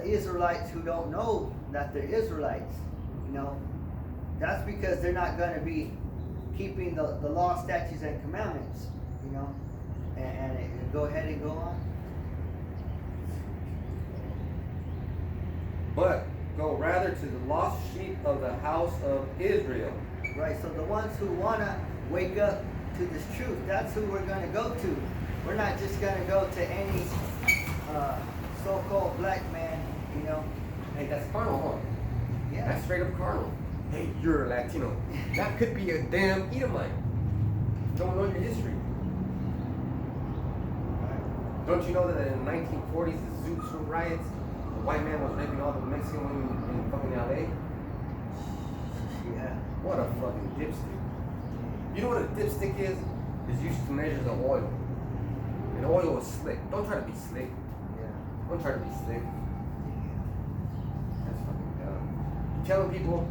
the Israelites who don't know that they're Israelites. You know, that's because they're not going to be keeping the law, statutes, and commandments. You know, and go ahead and go on. But go rather to the lost sheep of the house of Israel. Right, so the ones who want to wake up to this truth, that's who we're going to go to. We're not just going to go to any so-called black man, you know. Hey, that's carnal, huh? Yeah. That's straight up carnal. Hey, you're a Latino. That could be a damn Edomite. Don't know your history. Right. Don't you know that in the 1940s, the Zoot Suit riots, the white man was raping all the Mexican women in fucking LA? Yeah. What a fucking dipstick. You know what a dipstick is? It's used to measure the oil. And oil is slick. Don't try to be slick. Yeah. Don't try to be slick. That's fucking dumb. You're telling people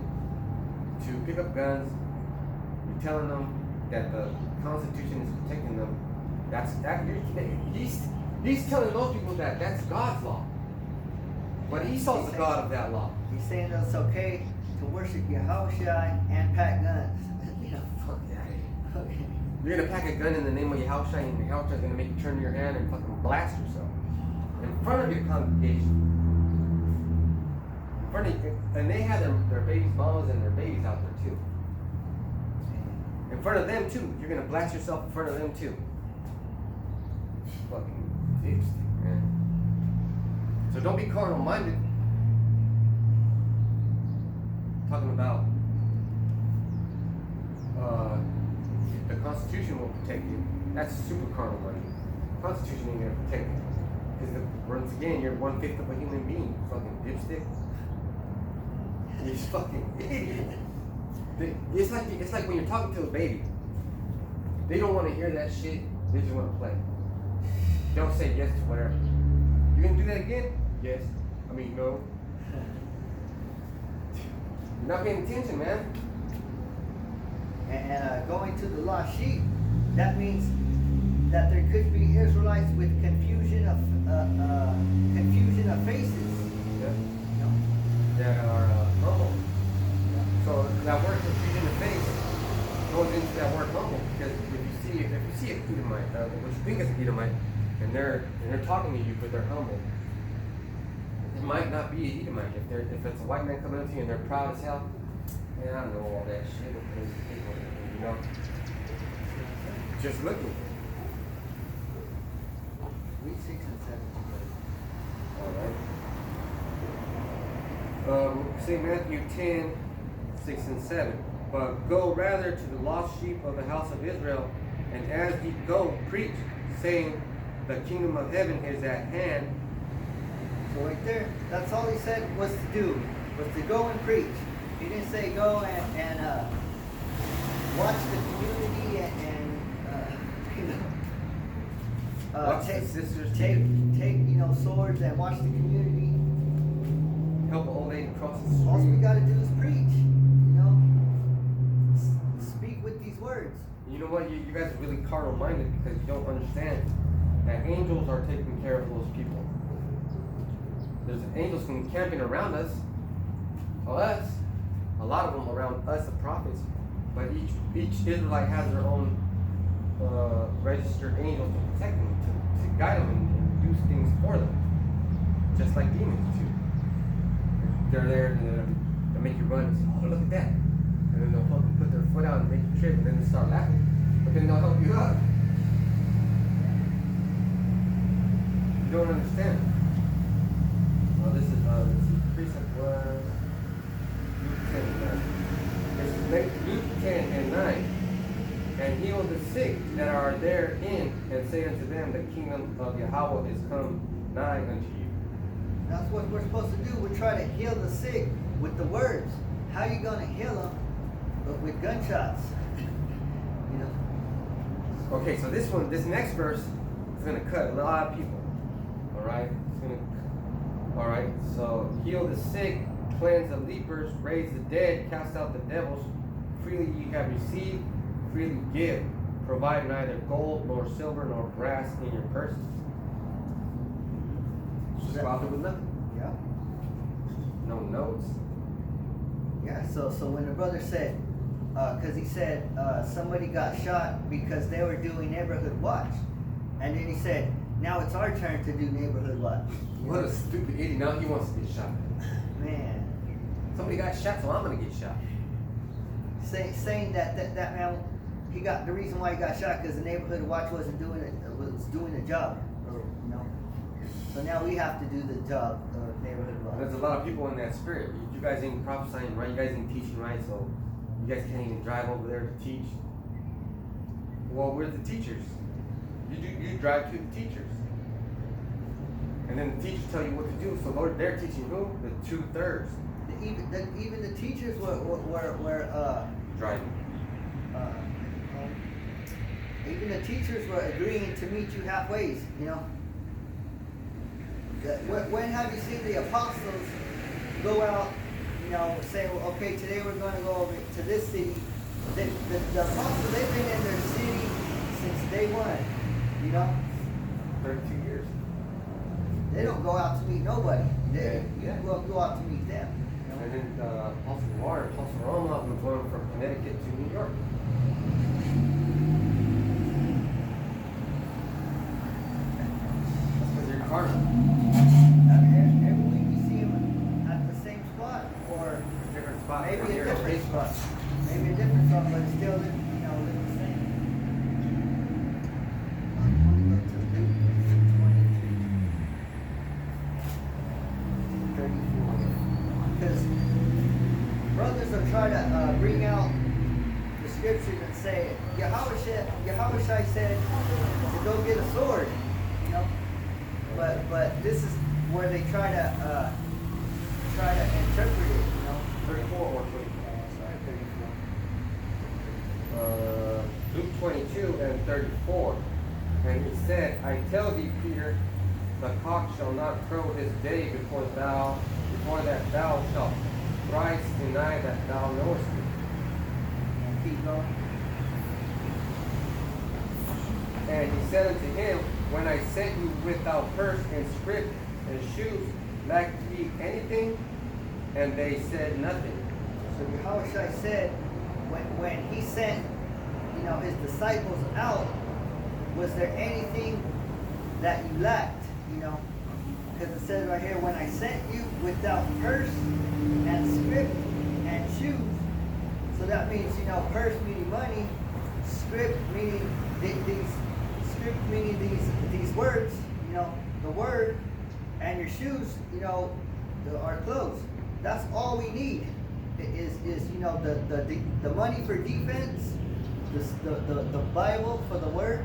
to pick up guns. You're telling them that the Constitution is protecting them. He's telling those people that that's God's law. But Esau's the God of that law. He's saying that it's okay to worship Yahushua and pack guns. You know. Fuck that. Okay. You're gonna pack a gun in the name of Yahushua, and Yahushua's gonna make you turn your hand and fucking blast yourself in front of your congregation. In front of you, and they have their babies' mamas and their babies out there too. In front of them too. You're gonna blast yourself in front of them too. Fucking dipstick, man. So don't be carnal minded. Talking about the Constitution will protect you. That's super carnal minded. The Constitution ain't gonna protect you. Because once again, you're 1/5 of a human being. You fucking dipstick. You fucking idiot. It's like when you're talking to a baby. They don't want to hear that shit. They just want to play. Don't say yes to whatever. You gonna do that again? Yes. I mean, no. You're not paying attention, man. And going to the lost sheep, that means that there could be Israelites with confusion of faces. Yeah. You know? That are humble. Yeah. So that word confusion of face goes into that word humble, because if you see an Edomite, what you think is an Edomite, and they're talking to you, but they're humble. It might not be an Edomite. If it's a white man coming up to you and they're proud as hell, man, I don't know all that shit. You know, just looking. Read 6 and 7. All right. St. Matthew 10, 6 and 7. But go rather to the lost sheep of the house of Israel, and as ye go, preach, saying, the kingdom of heaven is at hand. So right there, that's all he said was to do, was to go and preach. He didn't say go and watch the community and you know, Watch the sisters take swords and watch the community. Help an old lady cross the street. All we got to do is preach. You know, speak with these words. You know what? You guys are really carnal minded because you don't understand that angels are taking care of those people. There's angels camping around us, a lot of them around us, the prophets. But each Israelite has their own registered angels to protect them, to guide them and do things for them, just like demons do. They're there to make you run and say, "Oh, look at that," and then they'll fucking put their foot out and make you trip, and then they start laughing. But then they'll help you up. You don't understand. Well, this is precept was Luke 10 and 9. This is Luke 10 and 9. And heal the sick that are therein, and say unto them, the kingdom of Yahweh is come nigh unto you. That's what we're supposed to do. We try to heal the sick with the words. How are you going to heal them? But with gunshots. You know. Okay, so this next verse is going to cut a lot of people. Alright? Alright, so heal the sick, cleanse the lepers, raise the dead, cast out the devils. Freely ye have received, freely give. Provide neither gold nor silver nor brass in your purses. Just go out there with nothing. Yeah. no notes. Yeah, so when the brother said, because he said somebody got shot because they were doing neighborhood watch, and then he said, now it's our turn to do neighborhood watch. What a stupid idiot! Now he wants to get shot. Man, Somebody got shot, so I'm gonna get shot. saying that man, he got the reason why he got shot because the neighborhood watch wasn't doing it, was doing the job, or you know. So now we have to do the job of neighborhood watch. There's a lot of people in that spirit. You guys ain't prophesying right. You guys ain't teaching right. So you guys can't even drive over there to teach. Well, we're the teachers. You drive to the teachers, and then the teachers tell you what to do. So they're teaching who? The 2/3. Even the teachers were driving. Even the teachers were agreeing to meet you halfway. You know. When have you seen the apostles go out? You know, say, well, okay, today we're going to go over to this city. The apostles, they've been in their city since day one. You know. 32 years. They don't go out to meet nobody. Yeah. You go out to meet them. You know? And then Apostle Warren, Apostle Roma was going from Connecticut to New York. That's because they're carnal. Every week you see them at the same spot, or Different spot. maybe a different spot. Maybe a different spot, but still, you know, live the same. Because brothers will try to bring out the scriptures and say, Yahushua said to go get a sword, you know. But this is where they try to interpret it, you know. 34 or 24. Luke 22 and 34. And he said, I tell thee, Peter, the cock shall not crow this day before that thou shalt thrice deny that thou knowest me. And keep going. And he said unto him, when I sent you without purse and scrip and shoes, lacked ye anything? And they said nothing. So Yahushua said, when he sent, you know, his disciples out, was there anything that you lacked? You know, because it says right here, when I sent you without purse and scrip and shoes. So that means, you know, purse meaning money, scrip meaning these words, you know, the word, and your shoes, you know, our clothes. That's all we need. Is you know, the money for defense, the Bible for the word,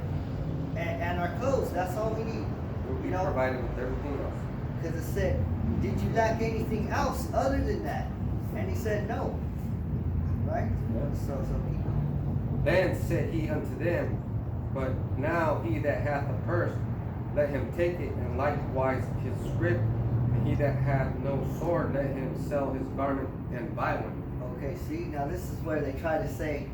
and our clothes. That's all we need. We'll be You know, provided with everything else. because it said, did you lack anything else other than that? And he said no. Right? Yeah. So people. Then said he unto them, but now he that hath a purse, let him take it, and likewise his scrip. And he that hath no sword, let him sell his garment and buy one. Okay, see, now this is where they try to say,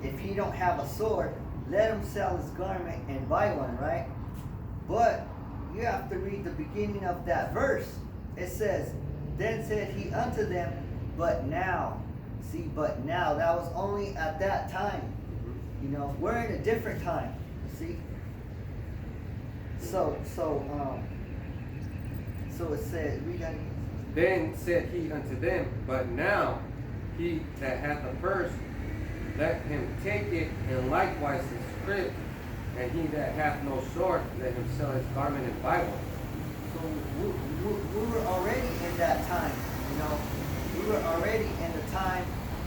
if he don't have a sword, let him sell his garment and buy one, right? But you have to read the beginning of that verse. It says, then said he unto them, but now. See, but now, that was only at that time. You know, we're in a different time. See? So it says, read that again. Then said he unto them, but now he that hath a purse, let him take it, and likewise his scrip. And he that hath no sword, let him sell his garment and buy one. So we were already in that time, you know. We were already in the time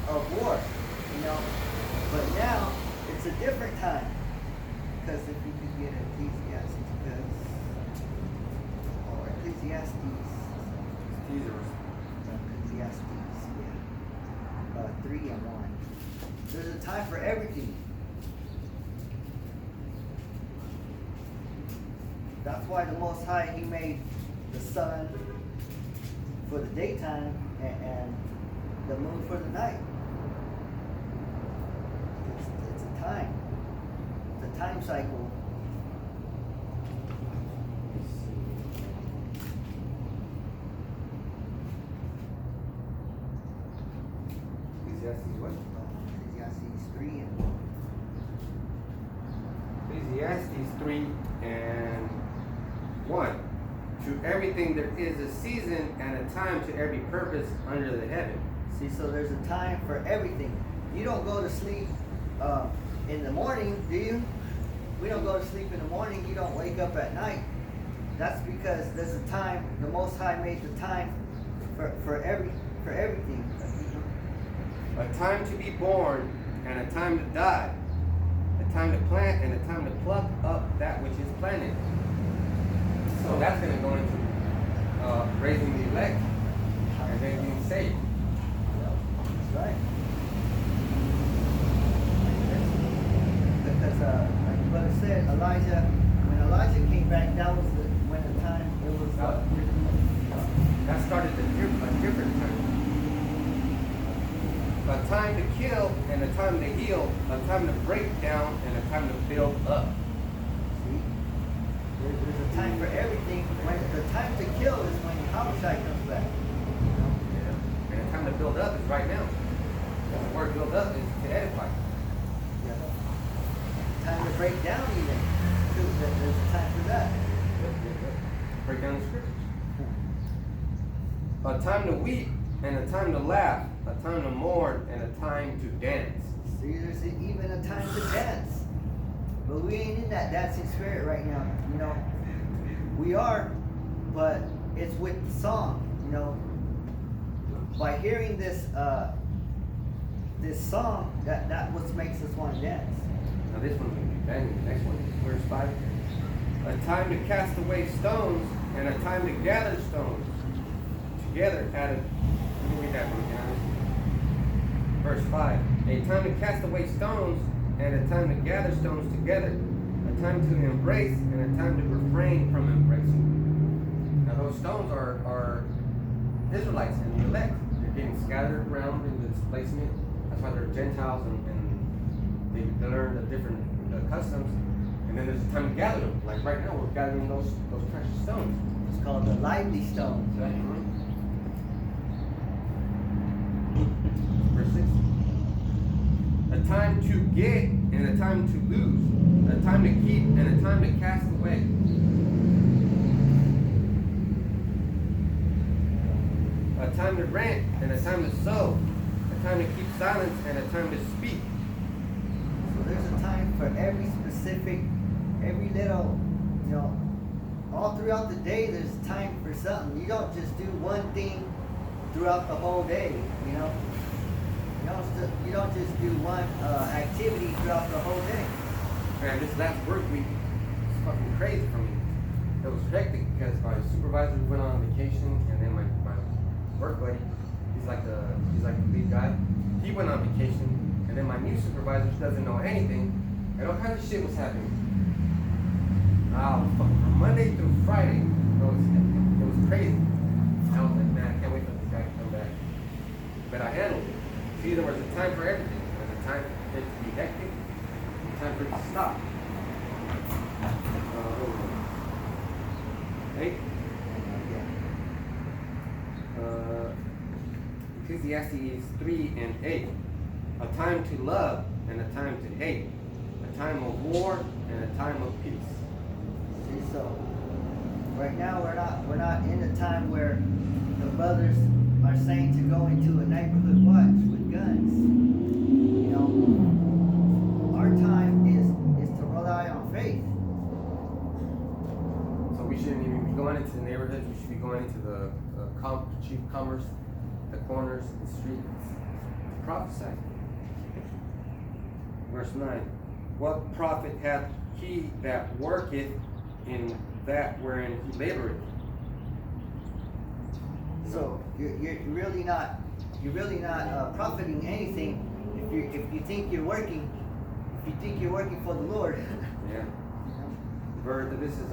of war, you know. But now it's a different time. Because if you could get Ecclesiastes, or Ecclesiastes, yeah. 3 and 1. There's a time for everything. That's why the Most High, He made the sun for the daytime and the moon for the night. It's a time. It's a time cycle. Ecclesiastes what? Ecclesiastes 3 and Ecclesiastes 3 and 1. To everything there is a season and a time to every purpose under the heaven. see, so there's a time for everything. You don't go to sleep in the morning, do you? We don't go to sleep in the morning. You don't wake up at night. That's because there's a time. The Most High made the time for everything. A time to be born and a time to die. A time to plant and a time to pluck up that which is planted. So that's going to go into raising the elect and then being saved. That's right. Because like the brother said, when Elijah came back, that was when the time it was. That started a different time. A time to kill and a time to heal, a time to break down and a time to build up. See, there's a time for everything. When the time to kill is when Yahushua comes back. Yeah. And a time to build up is right now. The word build up is to edify. Time to break down even. Too. There's a time for that. Break down the scriptures. A time to weep and a time to laugh, a time to mourn and a time to dance. See, there's even a time to dance. But we ain't in that dancing spirit right now. You know, we are, but it's with the song. You know, by hearing this song, that what makes us want to dance. Now this one's going to be banging. The next one is verse 5. A time to cast away stones and a time to gather stones together at a... Let me read that one again. Verse 5. A time to cast away stones and a time to gather stones together. A time to embrace and a time to refrain from embracing. Now those stones are Israelites and the elect. They're getting scattered around in the displacement. That's why they're Gentiles and they learn the different customs. And then there's a time to gather them. Like right now, we're gathering those precious stones. It's called the lively stones. Right? Verse 6. A time to get and a time to lose. A time to keep and a time to cast away. A time to rant and a time to sow. A time to keep silence and a time to speak. So there's a time for every specific, every little, you know, all throughout the day there's time for something. You don't just do one thing throughout the whole day, you know. You don't just do one activity throughout the whole day. Man, this last work week was fucking crazy for me. It was hectic because my supervisor went on vacation and then my work buddy, he's like the lead guy, he went on vacation and then my new supervisor doesn't know anything and all kinds of shit was happening. From Monday through Friday, it was crazy. I was like, man, I can't wait for this guy to come back. But I handled it. See, there was a time for everything. There was a time for it to be hectic, and a time for it to stop. Hey? Ecclesiastes 3 and 8. A time to love and a time to hate. A time of war and a time of peace. See, so right now we're not in a time where the brothers are saying to go into a neighborhood watch with guns. You know, our time is to rely on faith. So we shouldn't even be going into the neighborhoods. We should be going into the chief commerce, the corners, the streets, to prophesy. Verse 9. What profit hath he that worketh in that wherein he laboreth? So you're really not profiting anything if you think you're working for the Lord. Yeah. This is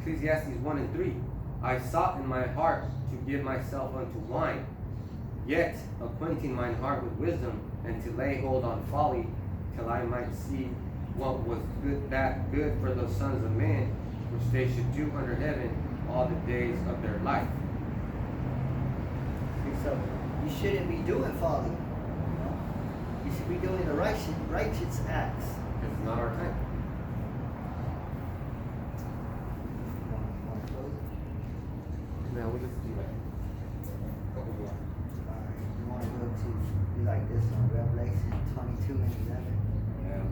Ecclesiastes 1 and 3. I sought in my heart to give myself unto wine, yet acquainting mine heart with wisdom, and to lay hold on folly, till I might see what was good for the sons of men, which they should do under heaven all the days of their life. So you shouldn't be doing folly. You should be doing the righteous acts. Because it's not our time. Want to close it? No, we'll just do that. Couple more. Alright, you want to go to be like this on Revelation 22 and 11? Yeah,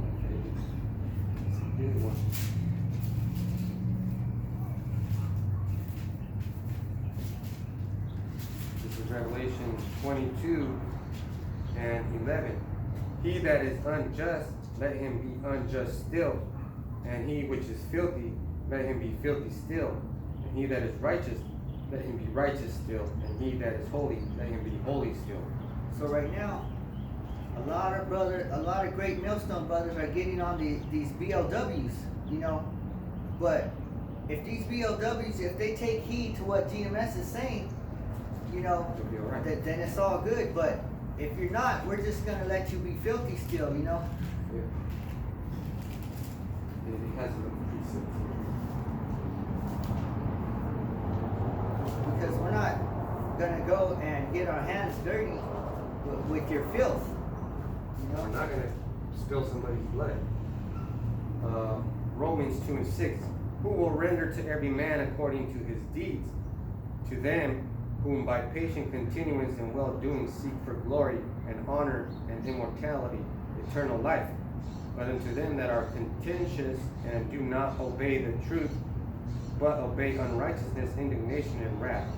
it's a good one. This is Revelation 22 and 11. He that is unjust, let him be unjust still. And he which is filthy, let him be filthy still. And he that is righteous, let him be righteous still. And he that is holy, let him be holy still. So right now, a lot of great millstone brothers are getting on these BLWs, you know. But if these BLWs, if they take heed to what GMS is saying, you know, It'll be all right. then it's all good. But if you're not, we're just gonna let you be filthy still, you know. Yeah. And he has little precepts. Because we're not gonna go and get our hands dirty with your filth, you know. We're not going to spill somebody's blood. Romans 2 and 6. Who will render to every man according to his deeds? To them whom by patient continuance in well-doing seek for glory and honor and immortality, eternal life. But unto them that are contentious and do not obey the truth, but obey unrighteousness, indignation, and wrath.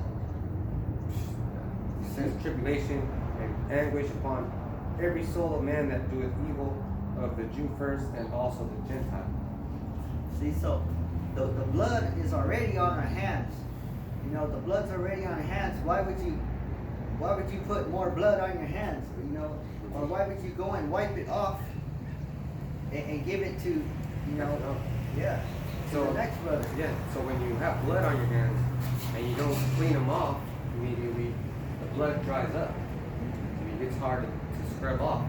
Sends tribulation and anguish upon every soul of man that doeth evil, of the Jew first and also the Gentile. See, so the blood is already on our hands. You know, the blood's already on our hands. Why would you put more blood on your hands? You know, or why would you go and wipe it off and give it to, you know, yeah, to So the next brother? Yeah, so when you have blood on your hands and you don't clean them off immediately, the blood dries up. And it gets hard to scrub off.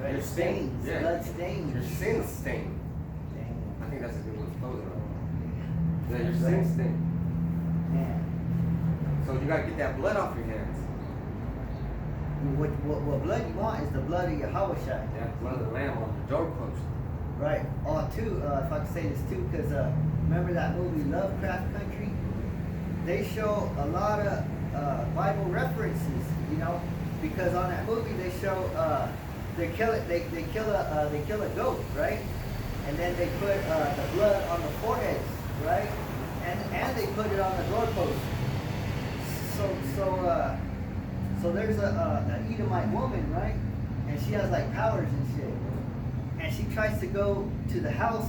Right, Your stains, yeah. blood stains. Your sin's stained. Dang. I think that's a good one to close it on. Yeah, your Right. sin's stained. Man, So you gotta get that blood off your hands. what blood you want is the blood of Yahweh Shai. Yeah, blood of the lamb on the doorpost. Right. Oh, too, if I can say this too, because remember that movie Lovecraft Country? They show a lot of Bible references, you know, because on that movie they show they kill a goat, right? And then they put the blood on the foreheads, right? And they put it on the doorpost. So there's an Edomite woman, right? And she has like powers and shit. And she tries to go to the house.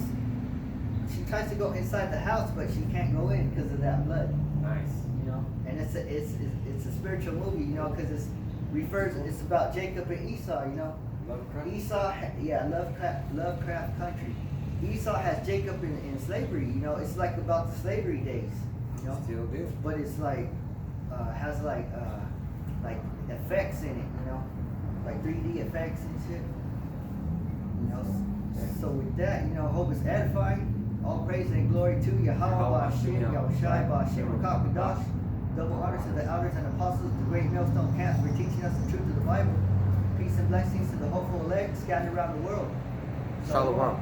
She tries to go inside the house, but she can't go in because of that blood. Nice. You know, and it's a spiritual movie, you know, because it's about Jacob and Esau, you know. Lovecraft? Lovecraft Country. Esau has Jacob in slavery, you know. It's like about the slavery days, you know. Still do. But it's like has like effects in it, you know, like 3D effects and shit. You know, so with that, you know, hope it's edifying. All praise and glory to Yahweh Bashim, Yahushai Bashim, Rakakadash. Double honors to the elders and apostles of the great millstone camp for teaching us the truth of the Bible. Peace and blessings to the hopeful elect scattered around the world. Shalom.